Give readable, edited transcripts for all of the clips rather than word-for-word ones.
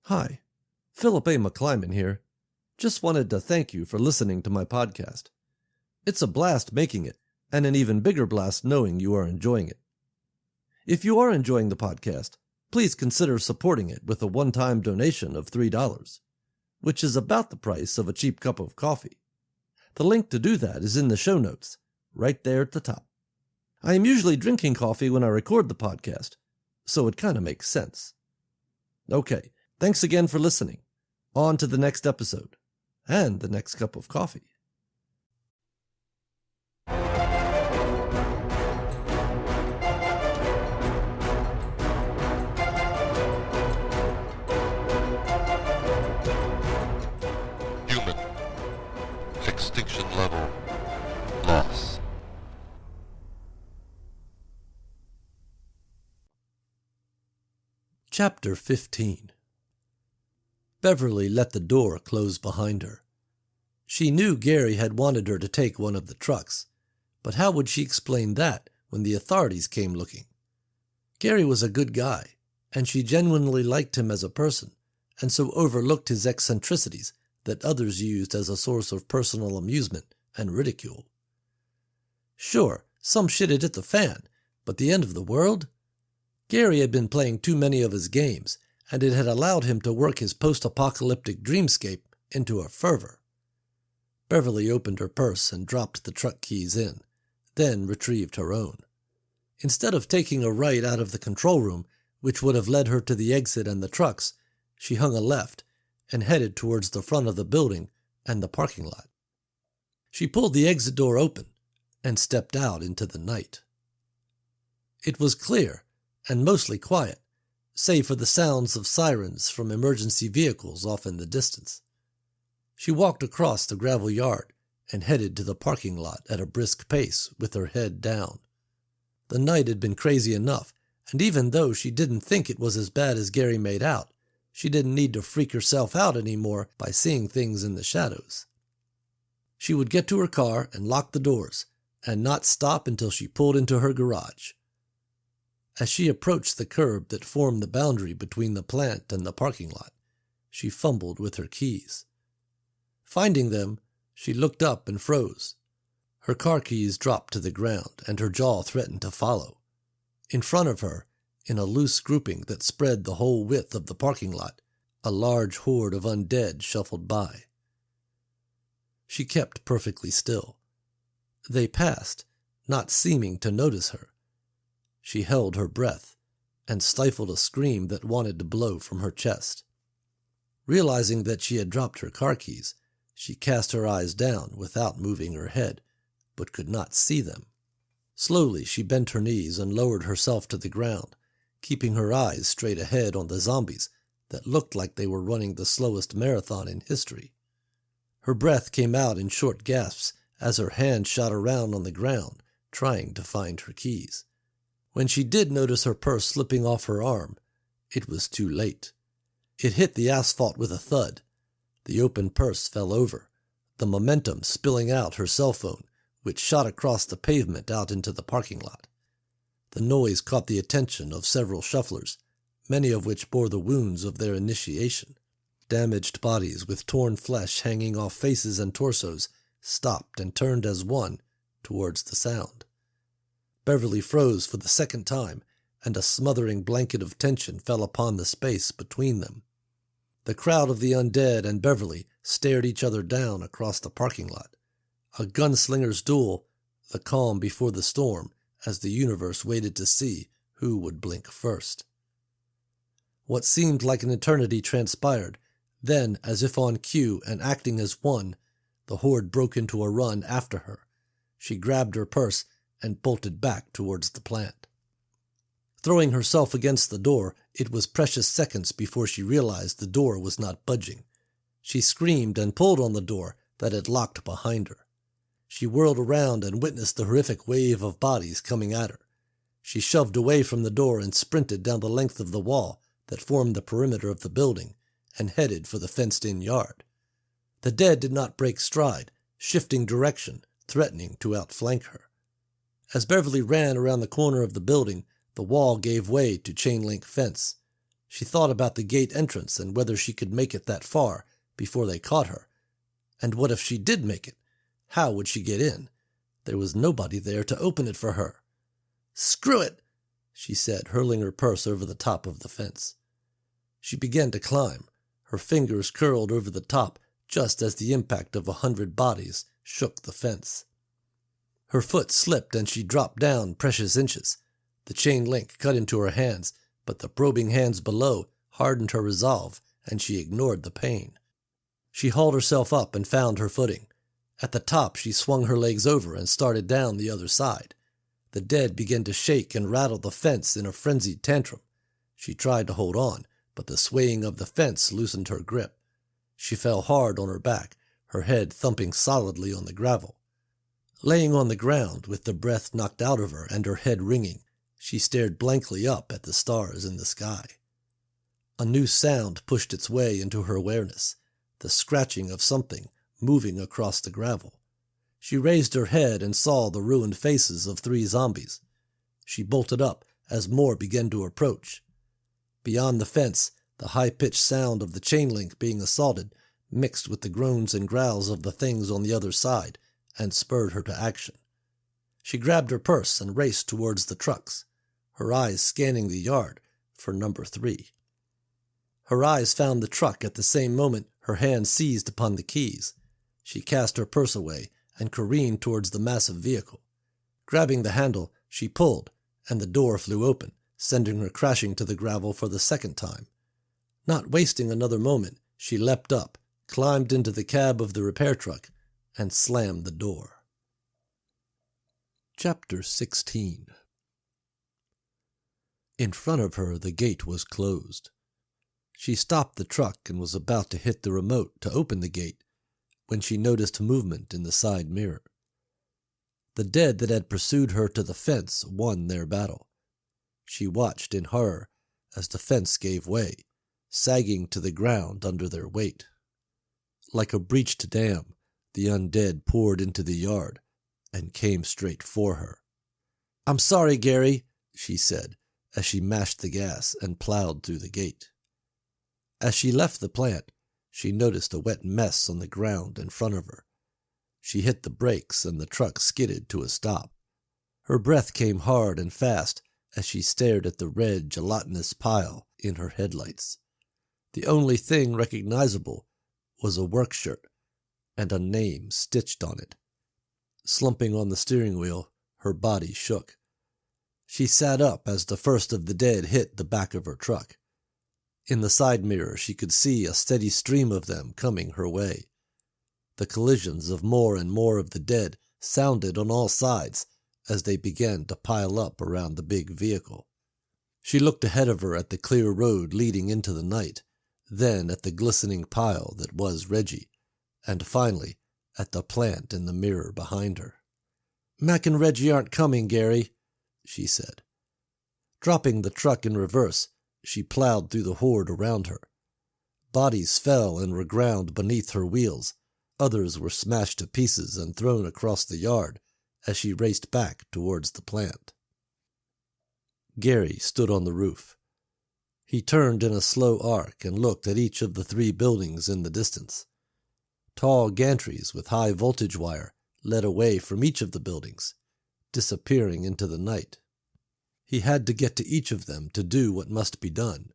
Hi, Philip A. McClyman here. Just wanted to thank you for listening to my podcast. It's a blast making it, and an even bigger blast knowing you are enjoying it. If you are enjoying the podcast, please consider supporting it with a one-time donation of $3, which is about the price of a cheap cup of coffee. The link to do that is in the show notes, right there at the top. I am usually drinking coffee when I record the podcast, so it kind of makes sense. Okay, thanks again for listening. On to the next episode, and the next cup of coffee. Human. Extinction level. Loss. Chapter 15. Beverly let the door close behind her. She knew Gary had wanted her to take one of the trucks, but how would she explain that when the authorities came looking? Gary was a good guy, and she genuinely liked him as a person, and so overlooked his eccentricities that others used as a source of personal amusement and ridicule. Sure, some shit had hit the fan, but the end of the world? Gary had been playing too many of his games, and it had allowed him to work his post-apocalyptic dreamscape into a fervor. Beverly opened her purse and dropped the truck keys in, then retrieved her own. Instead of taking a right out of the control room, which would have led her to the exit and the trucks, she hung a left and headed towards the front of the building and the parking lot. She pulled the exit door open and stepped out into the night. It was clear and mostly quiet, save for the sounds of sirens from emergency vehicles off in the distance. She walked across the gravel yard and headed to the parking lot at a brisk pace with her head down. The night had been crazy enough, and even though she didn't think it was as bad as Gary made out, she didn't need to freak herself out anymore by seeing things in the shadows. She would get to her car and lock the doors, and not stop until she pulled into her garage. As she approached the curb that formed the boundary between the plant and the parking lot, she fumbled with her keys. Finding them, she looked up and froze. Her car keys dropped to the ground, and her jaw threatened to follow. In front of her, in a loose grouping that spread the whole width of the parking lot, a large horde of undead shuffled by. She kept perfectly still. They passed, not seeming to notice her. She held her breath and stifled a scream that wanted to blow from her chest. Realizing that she had dropped her car keys, she cast her eyes down without moving her head, but could not see them. Slowly she bent her knees and lowered herself to the ground, keeping her eyes straight ahead on the zombies that looked like they were running the slowest marathon in history. Her breath came out in short gasps as her hand shot around on the ground, trying to find her keys. When she did notice her purse slipping off her arm, it was too late. It hit the asphalt with a thud. The open purse fell over, the momentum spilling out her cell phone, which shot across the pavement out into the parking lot. The noise caught the attention of several shufflers, many of which bore the wounds of their initiation. Damaged bodies with torn flesh hanging off faces and torsos stopped and turned as one towards the sound. Beverly froze for the second time, and a smothering blanket of tension fell upon the space between them. The crowd of the undead and Beverly stared each other down across the parking lot. A gunslinger's duel, the calm before the storm, as the universe waited to see who would blink first. What seemed like an eternity transpired. Then, as if on cue and acting as one, the horde broke into a run after her. She grabbed her purse and bolted back towards the plant. Throwing herself against the door, it was precious seconds before she realized the door was not budging. She screamed and pulled on the door that had locked behind her. She whirled around and witnessed the horrific wave of bodies coming at her. She shoved away from the door and sprinted down the length of the wall that formed the perimeter of the building and headed for the fenced-in yard. The dead did not break stride, shifting direction, threatening to outflank her. As Beverly ran around the corner of the building, the wall gave way to chain-link fence. She thought about the gate entrance and whether she could make it that far before they caught her. And what if she did make it? How would she get in? There was nobody there to open it for her. "Screw it," she said, hurling her purse over the top of the fence. She began to climb. Her fingers curled over the top just as the impact of 100 bodies shook the fence. Her foot slipped and she dropped down precious inches. The chain link cut into her hands, but the probing hands below hardened her resolve, and she ignored the pain. She hauled herself up and found her footing. At the top, she swung her legs over and started down the other side. The dead began to shake and rattle the fence in a frenzied tantrum. She tried to hold on, but the swaying of the fence loosened her grip. She fell hard on her back, her head thumping solidly on the gravel. Laying on the ground, with the breath knocked out of her and her head ringing, she stared blankly up at the stars in the sky. A new sound pushed its way into her awareness, the scratching of something moving across the gravel. She raised her head and saw the ruined faces of 3 zombies. She bolted up as more began to approach. Beyond the fence, the high-pitched sound of the chain link being assaulted mixed with the groans and growls of the things on the other side and spurred her to action. She grabbed her purse and raced towards the trucks, her eyes scanning the yard for number 3. Her eyes found the truck at the same moment her hand seized upon the keys. She cast her purse away and careened towards the massive vehicle. Grabbing the handle, she pulled, and the door flew open, sending her crashing to the gravel for the second time. Not wasting another moment, she leapt up, climbed into the cab of the repair truck, and slammed the door. Chapter 16. In front of her, the gate was closed. She stopped the truck and was about to hit the remote to open the gate when she noticed movement in the side mirror. The dead that had pursued her to the fence won their battle. She watched in horror as the fence gave way, sagging to the ground under their weight. Like a breached dam, the undead poured into the yard and came straight for her. "I'm sorry, Gary," she said as she mashed the gas and plowed through the gate. As she left the plant, she noticed a wet mess on the ground in front of her. She hit the brakes and the truck skidded to a stop. Her breath came hard and fast as she stared at the red, gelatinous pile in her headlights. The only thing recognizable was a work shirt and a name stitched on it. Slumping on the steering wheel, her body shook. She sat up as the first of the dead hit the back of her truck. In the side mirror, she could see a steady stream of them coming her way. The collisions of more and more of the dead sounded on all sides as they began to pile up around the big vehicle. She looked ahead of her at the clear road leading into the night, then at the glistening pile that was Reggie, and finally at the plant in the mirror behind her. "Mac and Reggie aren't coming, Gary," she said. Dropping the truck in reverse, she plowed through the horde around her. Bodies fell and were ground beneath her wheels. Others were smashed to pieces and thrown across the yard as she raced back towards the plant. Gary stood on the roof. He turned in a slow arc and looked at each of the 3 buildings in the distance. Tall gantries with high voltage wire led away from each of the buildings, disappearing into the night. He had to get to each of them to do what must be done.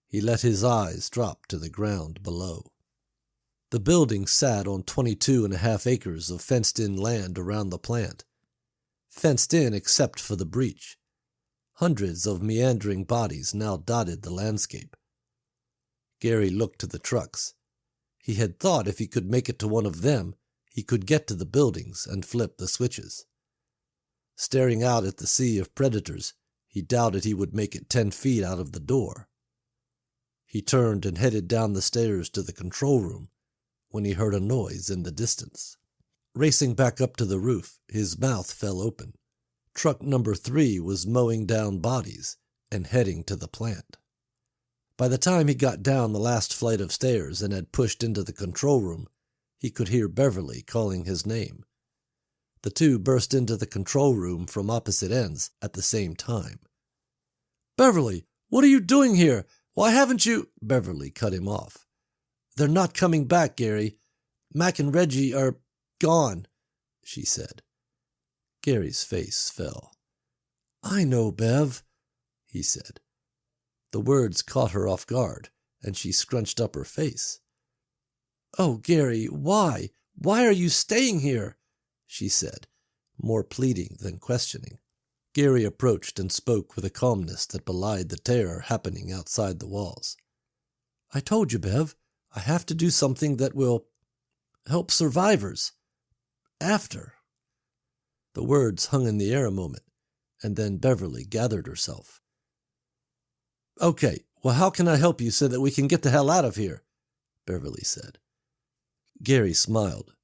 He let his eyes drop to the ground below. The building sat on 22.5 acres of fenced-in land around the plant. Fenced in except for the breach. Hundreds of meandering bodies now dotted the landscape. Gary looked to the trucks. He had thought if he could make it to one of them, he could get to the buildings and flip the switches. Staring out at the sea of predators, he doubted he would make it 10 feet out of the door. He turned and headed down the stairs to the control room when he heard a noise in the distance. Racing back up to the roof, his mouth fell open. Truck number 3 was mowing down bodies and heading to the plant. By the time he got down the last flight of stairs and had pushed into the control room, he could hear Beverly calling his name. The 2 burst into the control room from opposite ends at the same time. "Beverly, what are you doing here? Why haven't you? Beverly cut him off. They're not coming back, Gary. Mac and Reggie are gone, she said. Gary's face fell. I know, Bev, he said. The words caught her off guard, and she scrunched up her face. Oh, Gary, why? Why are you staying here? She said, more pleading than questioning. Gary approached and spoke with a calmness that belied the terror happening outside the walls. I told you, Bev, I have to do something that will help survivors. After. The words hung in the air a moment, and then Beverly gathered herself. Okay, well, how can I help you so that we can get the hell out of here? Beverly said. Gary smiled.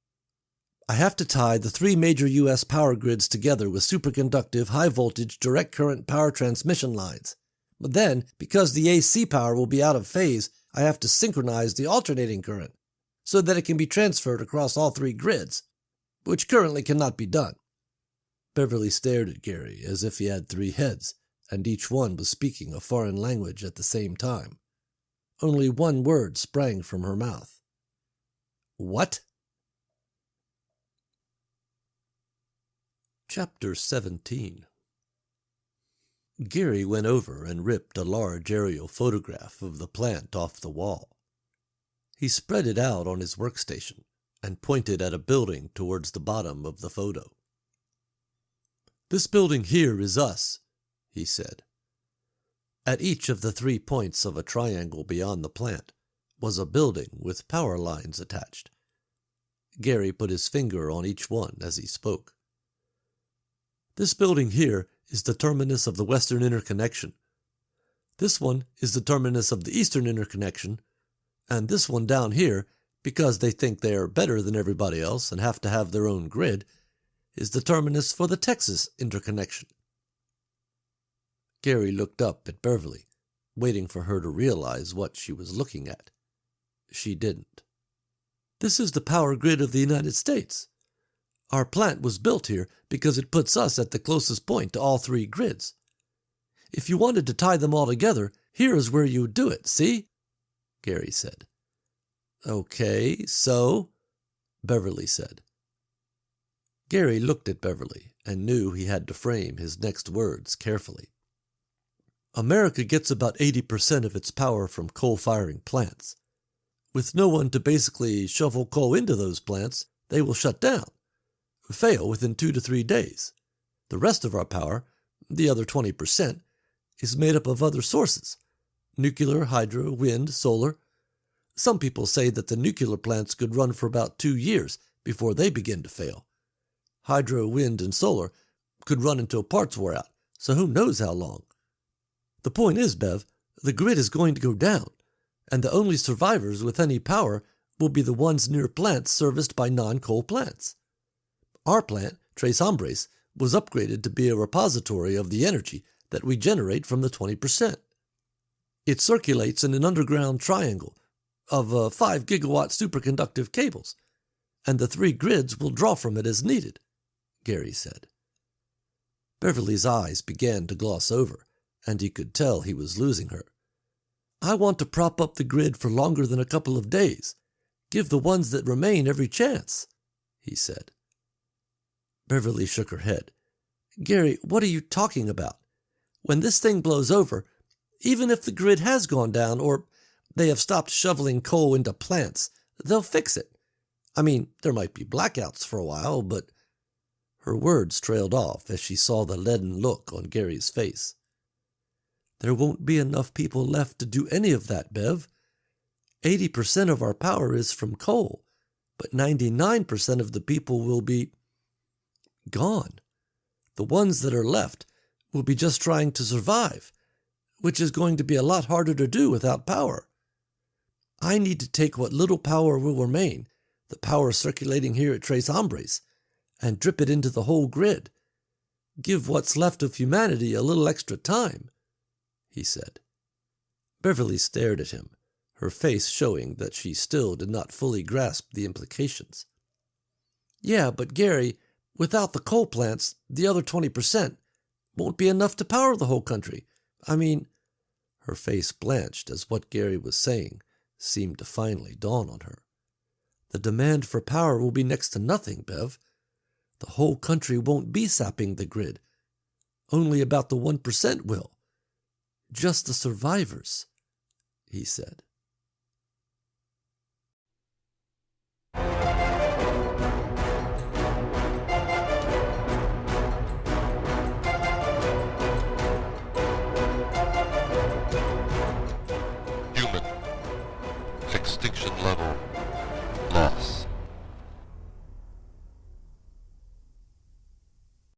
I have to tie the 3 major U.S. power grids together with superconductive, high-voltage, direct current power transmission lines. But then, because the AC power will be out of phase, I have to synchronize the alternating current so that it can be transferred across all 3 grids, which currently cannot be done. Beverly stared at Gary as if he had 3 heads, and each one was speaking a foreign language at the same time. Only one word sprang from her mouth. What? Chapter 17. Gary went over and ripped a large aerial photograph of the plant off the wall. He spread it out on his workstation and pointed at a building towards the bottom of the photo. This building here is us, he said. At each of the 3 points of a triangle beyond the plant was a building with power lines attached. Gary put his finger on each one as he spoke. This building here is the terminus of the Western Interconnection. This one is the terminus of the Eastern Interconnection, and this one down here, because they think they are better than everybody else and have to have their own grid, is the terminus for the Texas Interconnection. Gary looked up at Beverly, waiting for her to realize what she was looking at. She didn't. This is the power grid of the United States. Our plant was built here because it puts us at the closest point to all 3 grids. If you wanted to tie them all together, here is where you would do it, see? Gary said. Okay, so? Beverly said. Gary looked at Beverly and knew he had to frame his next words carefully. America gets about 80% of its power from coal-firing plants. With no one to basically shovel coal into those plants, they will shut down, fail within 2 to 3 days. The rest of our power, the other 20%, is made up of other sources: nuclear, hydro, wind, solar. Some people say that the nuclear plants could run for about 2 years before they begin to fail. Hydro, wind, and solar could run until parts wore out, so who knows how long. The point is, Bev, the grid is going to go down, and the only survivors with any power will be the ones near plants serviced by non-coal plants. Our plant, Tres Hombres, was upgraded to be a repository of the energy that we generate from the 20%. It circulates in an underground triangle of 5 gigawatt superconductive cables, and the 3 grids will draw from it as needed, Gary said. Beverly's eyes began to gloss over, and he could tell he was losing her. I want to prop up the grid for longer than a couple of days. Give the ones that remain every chance, he said. Beverly shook her head. Gary, what are you talking about? When this thing blows over, even if the grid has gone down or they have stopped shoveling coal into plants, they'll fix it. I mean, there might be blackouts for a while, but... Her words trailed off as she saw the leaden look on Gary's face. There won't be enough people left to do any of that, Bev. 80% of our power is from coal, but 99% of the people will be gone. The ones that are left will be just trying to survive, which is going to be a lot harder to do without power. I need to take what little power will remain, the power circulating here at Tres Hombres, and drip it into the whole grid. Give what's left of humanity a little extra time, he said. Beverly stared at him, her face showing that she still did not fully grasp the implications. Yeah, but Gary, without the coal plants, the other 20% won't be enough to power the whole country. I mean, Her face blanched as what Gary was saying seemed to finally dawn on her. The demand for power will be next to nothing, Bev. The whole country won't be sapping the grid. Only about the 1% will. Just the survivors, he said.